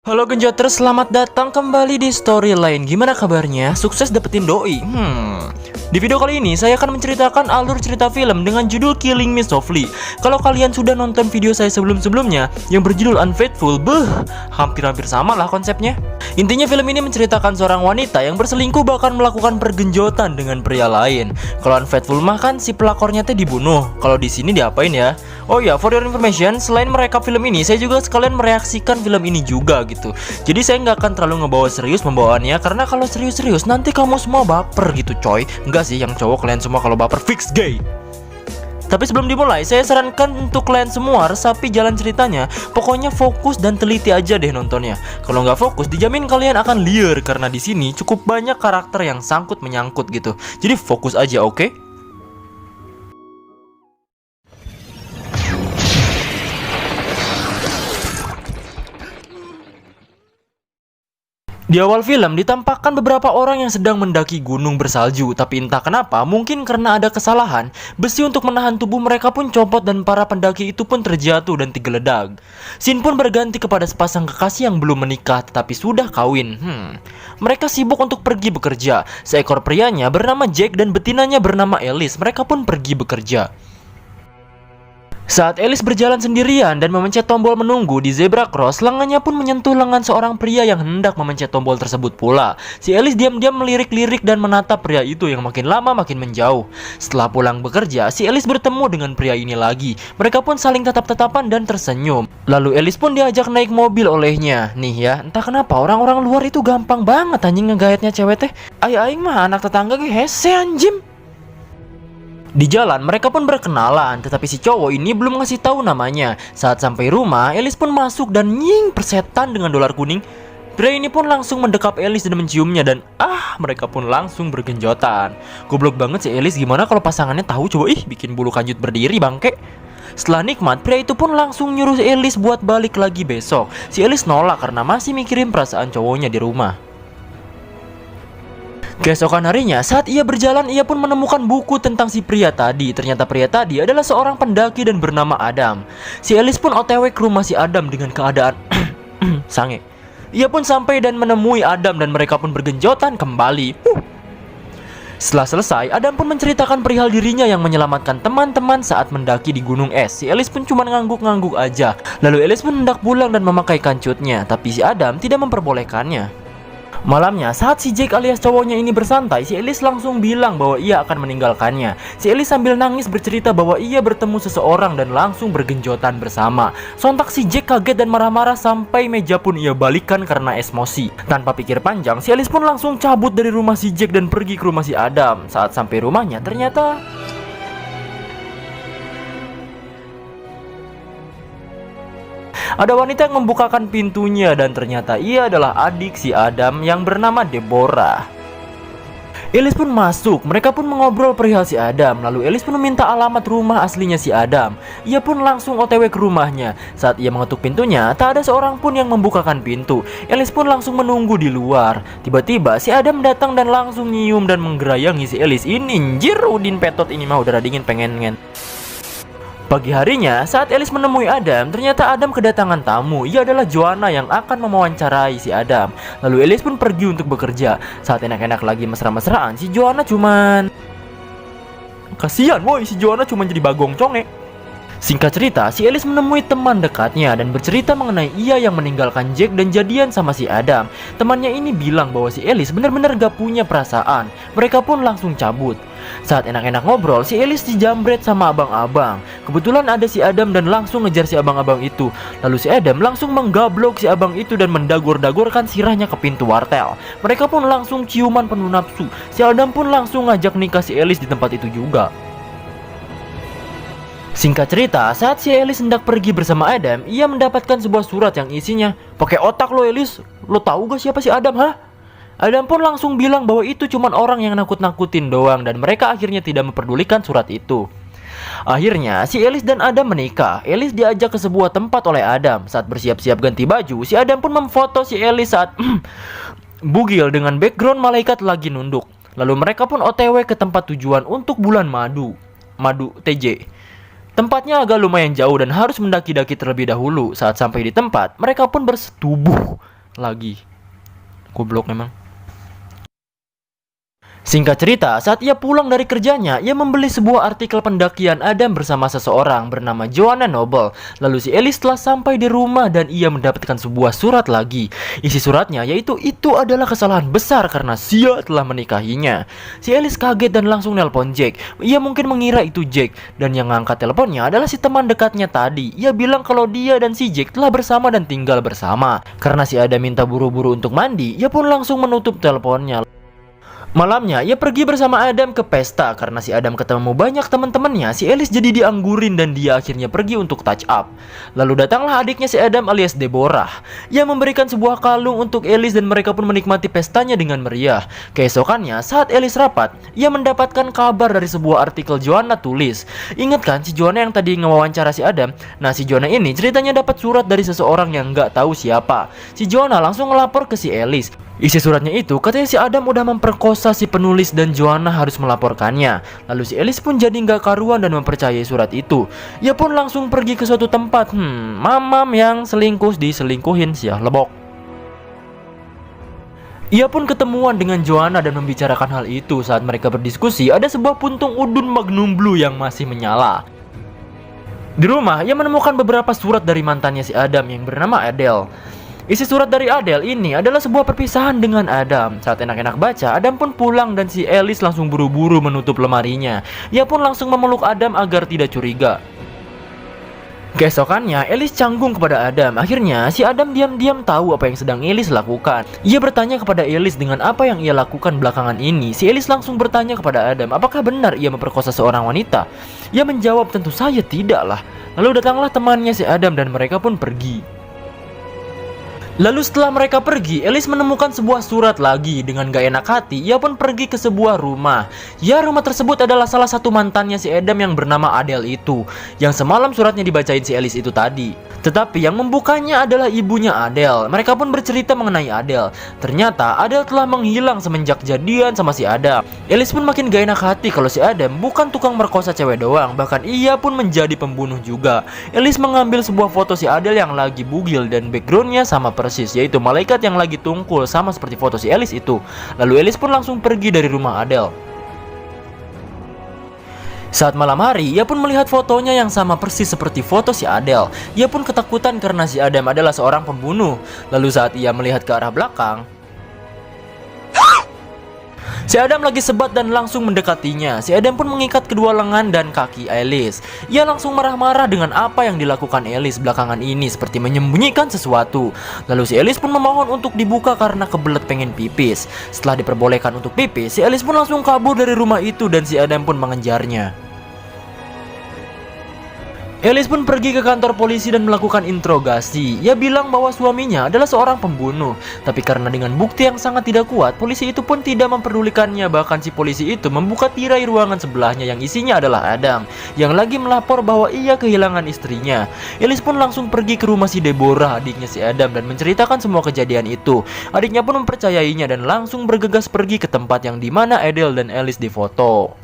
Halo Genjoters, selamat datang kembali di Storyline. Gimana kabarnya? Sukses dapetin doi? Di video kali ini saya akan menceritakan alur cerita film dengan judul Killing Me Softly. Kalau kalian sudah nonton video saya sebelum-sebelumnya yang berjudul Unfaithful, hampir-hampir sama lah konsepnya. Intinya film ini menceritakan seorang wanita yang berselingkuh bahkan melakukan pergenjotan dengan pria lain. Kalau Unfaithful mah kan si pelakornya teh dibunuh. Kalau di sini diapain ya? Oh ya, for your information, selain merekap film ini, saya juga sekalian mereaksikan film ini juga gitu. Jadi saya nggak akan terlalu ngebawa serius pembawaannya, karena kalau serius-serius nanti kamu semua baper gitu coy. Enggak sih, yang cowok kalian semua kalau baper fix gay. Tapi sebelum dimulai, saya sarankan untuk kalian semua resapi jalan ceritanya. Pokoknya fokus dan teliti aja deh nontonnya. Kalau nggak fokus, dijamin kalian akan liar karena di sini cukup banyak karakter yang sangkut menyangkut gitu. Jadi fokus aja, oke? Di awal film ditampakkan beberapa orang yang sedang mendaki gunung bersalju, tapi entah kenapa, mungkin karena ada kesalahan, besi untuk menahan tubuh mereka pun copot dan para pendaki itu pun terjatuh dan digeledag. Scene pun berganti kepada sepasang kekasih yang belum menikah tetapi sudah kawin. Mereka sibuk untuk pergi bekerja. Seekor prianya bernama Jack dan betinanya bernama Alice. Mereka pun pergi bekerja. Saat Alice berjalan sendirian dan memencet tombol menunggu di zebra cross, lengannya pun menyentuh lengan seorang pria yang hendak memencet tombol tersebut pula. Si Alice diam-diam melirik-lirik dan menatap pria itu yang makin lama makin menjauh. Setelah pulang bekerja, si Alice bertemu dengan pria ini lagi. Mereka pun saling tatap-tatapan dan tersenyum. Lalu Alice pun diajak naik mobil olehnya. Nih ya, entah kenapa orang-orang luar itu gampang banget anjing ngegayatnya cewek teh. Aing mah anak tetangga ge hese anjim. Di jalan mereka pun berkenalan, tetapi si cowok ini belum ngasih tahu namanya. Saat sampai rumah, Alice pun masuk dan nying persetan dengan dolar kuning. Pria ini pun langsung mendekap Alice dan menciumnya dan mereka pun langsung bergenjotan. Goblok banget si Alice, gimana kalau pasangannya tahu coba bikin bulu kanjut berdiri bangke. Setelah nikmat, pria itu pun langsung nyuruh Alice buat balik lagi besok. Si Alice nolak karena masih mikirin perasaan cowoknya di rumah. Keesokan harinya, saat ia berjalan, ia pun menemukan buku tentang si pria tadi. Ternyata pria tadi adalah seorang pendaki dan bernama Adam. Si Alice pun OTW ke rumah si Adam dengan keadaan sange. Ia pun sampai dan menemui Adam dan mereka pun bergenjotan kembali. Setelah selesai, Adam pun menceritakan perihal dirinya yang menyelamatkan teman-teman saat mendaki di gunung es. Si Alice pun cuma ngangguk-ngangguk aja. Lalu Alice pun hendak pulang dan memakai kancutnya, tapi si Adam tidak memperbolehkannya. Malamnya, saat si Jack alias cowoknya ini bersantai, si Alice langsung bilang bahwa ia akan meninggalkannya. Si Alice sambil nangis bercerita bahwa ia bertemu seseorang dan langsung bergenjotan bersama. Sontak si Jack kaget dan marah-marah sampai meja pun ia balikan karena emosi. Tanpa pikir panjang, si Alice pun langsung cabut dari rumah si Jack dan pergi ke rumah si Adam. Saat sampai rumahnya, ternyata ada wanita yang membukakan pintunya dan ternyata ia adalah adik si Adam yang bernama Deborah. Alice pun masuk, mereka pun mengobrol perihal si Adam. Lalu Alice pun meminta alamat rumah aslinya si Adam. Ia pun langsung OTW ke rumahnya. Saat ia mengetuk pintunya, tak ada seorang pun yang membukakan pintu. Alice pun langsung menunggu di luar. Tiba-tiba si Adam datang dan langsung nyium dan menggerayangi si Alice. Ini anjir, Udin Petot ini mah udara dingin pengen. Pagi harinya, saat Alice menemui Adam, ternyata Adam kedatangan tamu. Ia adalah Joanna yang akan mewawancarai si Adam. Lalu Alice pun pergi untuk bekerja. Saat enak-enak lagi mesra-mesraan, si Joanna cuman kasihan woi, si Joanna cuman jadi bagong conge. Singkat cerita, si Alice menemui teman dekatnya dan bercerita mengenai ia yang meninggalkan Jack dan jadian sama si Adam. Temannya ini bilang bahwa si Alice benar-benar gak punya perasaan. Mereka pun langsung cabut. Saat enak-enak ngobrol, si Alice dijambret sama abang-abang. Kebetulan ada si Adam dan langsung ngejar si abang-abang itu. Lalu si Adam langsung menggablok si abang itu dan mendagor-dagorkan sirahnya ke pintu wartel. Mereka pun langsung ciuman penuh nafsu. Si Adam pun langsung ngajak nikah si Alice di tempat itu juga. Singkat cerita, saat si Alice hendak pergi bersama Adam, ia mendapatkan sebuah surat yang isinya, "Pakai otak lo Alice, lo tahu gak siapa si Adam, ha?" Adam pun langsung bilang bahwa itu cuma orang yang nakut-nakutin doang dan mereka akhirnya tidak memperdulikan surat itu. Akhirnya, si Alice dan Adam menikah. Alice diajak ke sebuah tempat oleh Adam. Saat bersiap-siap ganti baju, si Adam pun memfoto si Alice saat bugil dengan background malaikat lagi nunduk. Lalu mereka pun OTW ke tempat tujuan untuk bulan madu TJ. Tempatnya agak lumayan jauh dan harus mendaki-daki terlebih dahulu. Saat sampai di tempat, mereka pun bersetubuh lagi. Goblok memang. Singkat cerita, saat ia pulang dari kerjanya, ia membeli sebuah artikel pendakian Adam bersama seseorang bernama Joanna Noble. Lalu si Ellis telah sampai di rumah dan ia mendapatkan sebuah surat lagi. Isi suratnya yaitu itu adalah kesalahan besar karena Sia telah menikahinya. Si Ellis kaget dan langsung nelpon Jack. Ia mungkin mengira itu Jack, dan yang ngangkat teleponnya adalah si teman dekatnya tadi. Ia bilang kalau dia dan si Jack telah bersama dan tinggal bersama. Karena si Adam minta buru-buru untuk mandi, ia pun langsung menutup teleponnya. Malamnya, ia pergi bersama Adam ke pesta. Karena si Adam ketemu banyak teman-temannya, si Ellis jadi dianggurin dan dia akhirnya pergi untuk touch up. Lalu datanglah adiknya si Adam alias Deborah. Ia memberikan sebuah kalung untuk Ellis dan mereka pun menikmati pestanya dengan meriah. Keesokannya, saat Ellis rapat, ia mendapatkan kabar dari sebuah artikel Joanna tulis. Ingat kan si Joanna yang tadi ngewawancara si Adam? Nah, si Joanna ini ceritanya dapat surat dari seseorang yang nggak tahu siapa. Si Joanna langsung ngelapor ke si Ellis. Isi suratnya itu katanya si Adam udah memperkosa si penulis dan Joanna harus melaporkannya. Lalu si Ellis pun jadi nggak karuan dan mempercayai surat itu. Ia pun langsung pergi ke suatu tempat. Mamam yang selingkuh diselingkuhin sih ya lebok. Ia pun ketemuan dengan Joanna dan membicarakan hal itu. Saat mereka berdiskusi, ada sebuah puntung udun Magnum Blue yang masih menyala. Di rumah, ia menemukan beberapa surat dari mantannya si Adam yang bernama Adele. Isi surat dari Adele ini adalah sebuah perpisahan dengan Adam. Saat enak-enak baca, Adam pun pulang dan si Ellis langsung buru-buru menutup lemarinya. Ia pun langsung memeluk Adam agar tidak curiga. Keesokannya, Ellis canggung kepada Adam. Akhirnya, si Adam diam-diam tahu apa yang sedang Ellis lakukan. Ia bertanya kepada Ellis dengan apa yang ia lakukan belakangan ini. Si Ellis langsung bertanya kepada Adam, apakah benar ia memperkosa seorang wanita? Ia menjawab, tentu saja tidaklah. Lalu datanglah temannya si Adam dan mereka pun pergi. Lalu setelah mereka pergi, Ellis menemukan sebuah surat lagi. Dengan gak enak hati, ia pun pergi ke sebuah rumah. Ya, rumah tersebut adalah salah satu mantannya si Adam yang bernama Adele itu, yang semalam suratnya dibacain si Ellis itu tadi. Tetapi yang membukanya adalah ibunya Adele. Mereka pun bercerita mengenai Adele. Ternyata Adele telah menghilang semenjak jadian sama si Adam. Ellis pun makin gak enak hati kalau si Adam bukan tukang merkosa cewek doang, bahkan ia pun menjadi pembunuh juga. Ellis mengambil sebuah foto si Adele yang lagi bugil dan backgroundnya sama persis, yaitu malaikat yang lagi tungkul sama seperti foto si Ellis itu. Lalu Ellis pun langsung pergi dari rumah Adele. Saat malam hari, ia pun melihat fotonya yang sama persis seperti foto si Adele. Ia pun ketakutan karena si Adam adalah seorang pembunuh. Lalu saat ia melihat ke arah belakang, si Adam lagi sebat dan langsung mendekatinya. Si Adam pun mengikat kedua lengan dan kaki Ellis. Ia langsung marah-marah dengan apa yang dilakukan Ellis belakangan ini, seperti menyembunyikan sesuatu. Lalu si Ellis pun memohon untuk dibuka karena kebelet pengen pipis. Setelah diperbolehkan untuk pipis, si Ellis pun langsung kabur dari rumah itu dan si Adam pun mengejarnya. Ellis pun pergi ke kantor polisi dan melakukan interogasi. Ia bilang bahwa suaminya adalah seorang pembunuh. Tapi karena dengan bukti yang sangat tidak kuat, polisi itu pun tidak memperdulikannya. Bahkan si polisi itu membuka tirai ruangan sebelahnya yang isinya adalah Adam, yang lagi melapor bahwa ia kehilangan istrinya. Ellis pun langsung pergi ke rumah si Deborah, adiknya si Adam, dan menceritakan semua kejadian itu. Adiknya pun mempercayainya dan langsung bergegas pergi ke tempat yang dimana Adele dan Ellis difoto.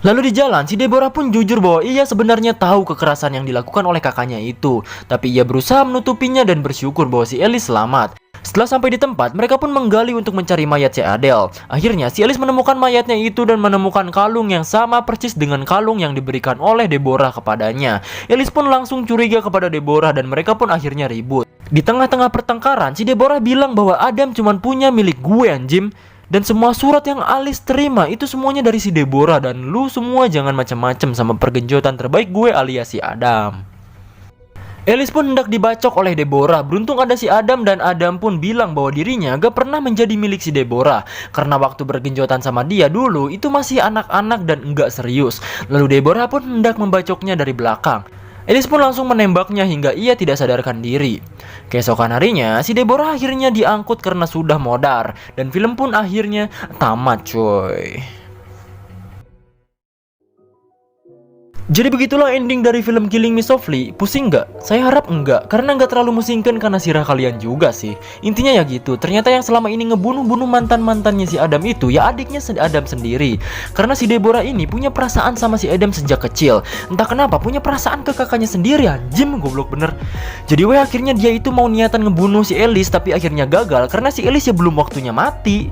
Lalu di jalan, si Deborah pun jujur bahwa ia sebenarnya tahu kekerasan yang dilakukan oleh kakaknya itu. Tapi ia berusaha menutupinya dan bersyukur bahwa si Ellis selamat. Setelah sampai di tempat, mereka pun menggali untuk mencari mayat si Adele. Akhirnya, si Ellis menemukan mayatnya itu dan menemukan kalung yang sama persis dengan kalung yang diberikan oleh Deborah kepadanya. Ellis pun langsung curiga kepada Deborah dan mereka pun akhirnya ribut. Di tengah-tengah pertengkaran, si Deborah bilang bahwa Adam cuma punya milik gue anjim. Dan semua surat yang Alice terima itu semuanya dari si Deborah. Dan lu semua jangan macam-macam sama pergenjotan terbaik gue alias si Adam. Ellis pun hendak dibacok oleh Deborah. Beruntung ada si Adam dan Adam pun bilang bahwa dirinya gak pernah menjadi milik si Deborah. Karena waktu bergenjotan sama dia dulu itu masih anak-anak dan enggak serius. Lalu Deborah pun hendak membacoknya dari belakang. Ellis pun langsung menembaknya hingga ia tidak sadarkan diri. Keesokan harinya, si Deborah akhirnya diangkut karena sudah modar. Dan film pun akhirnya tamat coy. Jadi begitulah ending dari film Killing Me Softly. Pusing nggak? Saya harap enggak, karena nggak terlalu musingkan karena sirah kalian juga sih. Intinya ya gitu, ternyata yang selama ini ngebunuh-bunuh mantan-mantannya si Adam itu ya adiknya Adam sendiri. Karena si Deborah ini punya perasaan sama si Adam sejak kecil. Entah kenapa punya perasaan ke kakaknya sendiri, anjim, goblok bener. Jadi akhirnya dia itu mau niatan ngebunuh si Ellis, tapi akhirnya gagal karena si Ellis ya belum waktunya mati.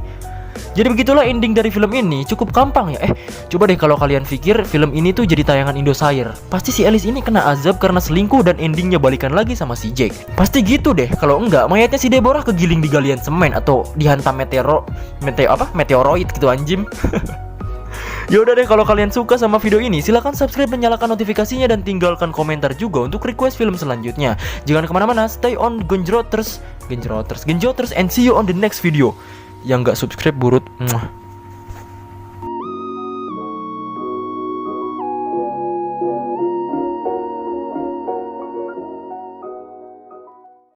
Jadi begitulah ending dari film ini, cukup gampang ya. Coba deh kalau kalian pikir film ini tuh jadi tayangan Indosiar, pasti si Ellis ini kena azab karena selingkuh dan endingnya balikan lagi sama si Jack. Pasti gitu deh. Kalau enggak, mayatnya si Deborah kegiling di galian semen atau dihantam meteoroid gitu, anjim. Yaudah deh, kalau kalian suka sama video ini, silahkan subscribe dan nyalakan notifikasinya dan tinggalkan komentar juga untuk request film selanjutnya. Jangan kemana-mana, stay on Genjroters, and see you on the next video. Yang gak subscribe burut.